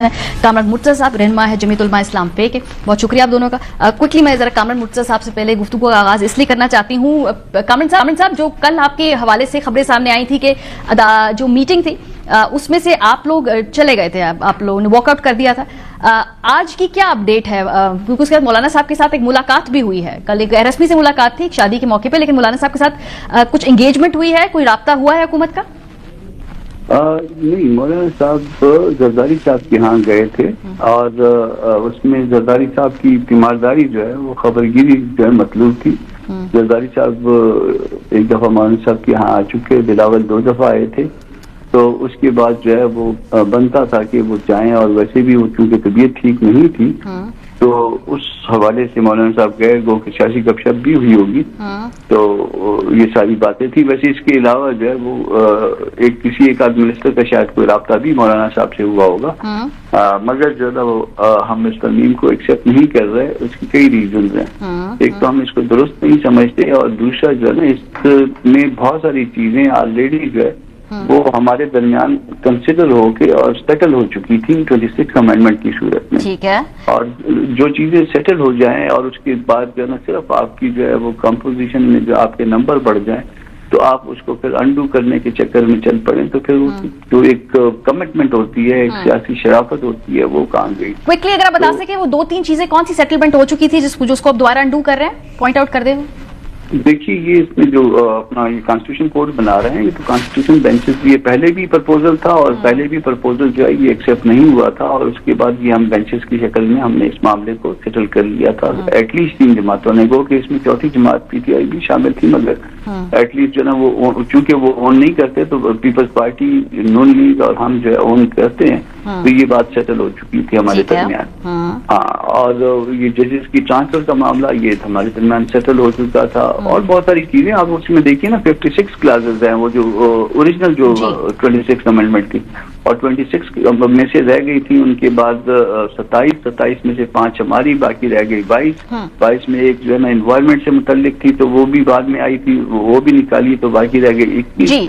कामरान मुर्तजा साहब, रहनुमा है जमीयत उलमा इस्लाम पे के। बहुत शुक्रिया आप दोनों का। क्विकली मैं जरा कामरान मुर्तजा साहब से पहले गुफ्तगू का आगाज इसलिए करना चाहती हूँ। कामरान साहब, जो कल आपके हवाले से खबरें सामने आई थी कि जो मीटिंग थी उसमें से आप लोग चले गए थे, आप लोगों ने वॉकआउट कर दिया था। आज की क्या अपडेट है? क्योंकि उसके बाद मौलाना साहब के साथ एक मुलाकात भी हुई है, कल एक रस्मी से मुलाकात थी एक शादी के मौके पे, लेकिन मौलाना साहब के साथ कुछ एंगेजमेंट हुई है, कोई राब्ता हुआ है हुकूमत का? नहीं, मौलाना साहब जरदारी साहब के यहाँ गए थे और उसमें जरदारी साहब की तीमारदारी जो है वो खबरगिरी जो है मतलूब थी। जरदारी साहब एक दफा मौलाना साहब के यहाँ आ चुके, बिलावल 2 दफा आए थे, तो उसके बाद जो है वो बनता था कि वो जाएं, और वैसे भी वो चूंकि तबीयत ठीक नहीं थी तो उस हवाले से मौलाना साहब गए, गो कि सियासी गपशप भी हुई होगी, तो ये सारी बातें थी। वैसे इसके अलावा जो है वो किसी एक आध मिनिस्टर का शायद कोई राब्ता भी मौलाना साहब से हुआ होगा, मगर जो है वो हम इस तरमीम को एक्सेप्ट नहीं कर रहे। उसकी कई रीजन हैं। एक तो हम इसको दुरुस्त नहीं समझते, और दूसरा जो है ना इसमें बहुत सारी चीजें ऑलरेडी जो है वो हमारे दरमियान कंसिडर होके और सेटल हो चुकी थी 26 अमेंडमेंट की सूरत में। ठीक है। और जो चीजें सेटल हो जाएं और उसके बाद जो है ना सिर्फ आपकी जो है वो कंपोजिशन में जो आपके नंबर बढ़ जाएं, तो आप उसको फिर अंडू करने के चक्कर में चल पड़े, तो फिर जो एक कमिटमेंट होती है, एक सियासी शराफत होती है, वो कहाँ गई? क्विकली अगर आप बता सके वो 2-3 चीजें कौन सी सेटलमेंट हो चुकी थी जिसको आप दोबारा अंडू कर रहे हैं, पॉइंट आउट कर दे। देखिए, ये इसमें जो अपना ये कॉन्स्टिट्यूशन कोड बना रहे हैं, ये तो कॉन्स्टिट्यूशन बेंचेस, ये पहले भी प्रपोजल था और पहले भी प्रपोजल जो है ये एक्सेप्ट नहीं हुआ था, और उसके बाद ये हम बेंचेस की शक्ल में हमने इस मामले को सेटल कर लिया था। एटलीस्ट 3 जमातों ने, गो कि इसमें चौथी जमात PTI भी शामिल थी, मगर एटलीस्ट जो है ना वो चूंकि वो ओन नहीं करते, तो पीपल्स पार्टी, नून लीग और हम जो है ओन करते हैं, तो ये बात सेटल हो चुकी थी हमारे दरमियान। हाँ, और ये जजेस की ट्रांसफर का मामला ये हमारे दरमियान सेटल हो चुका था, और बहुत सारी चीजें आप उसमें देखिए ना, 56 क्लासेस हैं, वो जो ओरिजिनल जो 26 अमेंडमेंट थी, और 26 में से रह गई थी, उनके बाद 27 में से 5 हमारी, बाकी रह गई 22 में एक जो है ना एनवायरमेंट से मुतल्लिक थी, तो वो भी बाद में आई थी, वो भी निकाली, तो बाकी रह गई 21। जी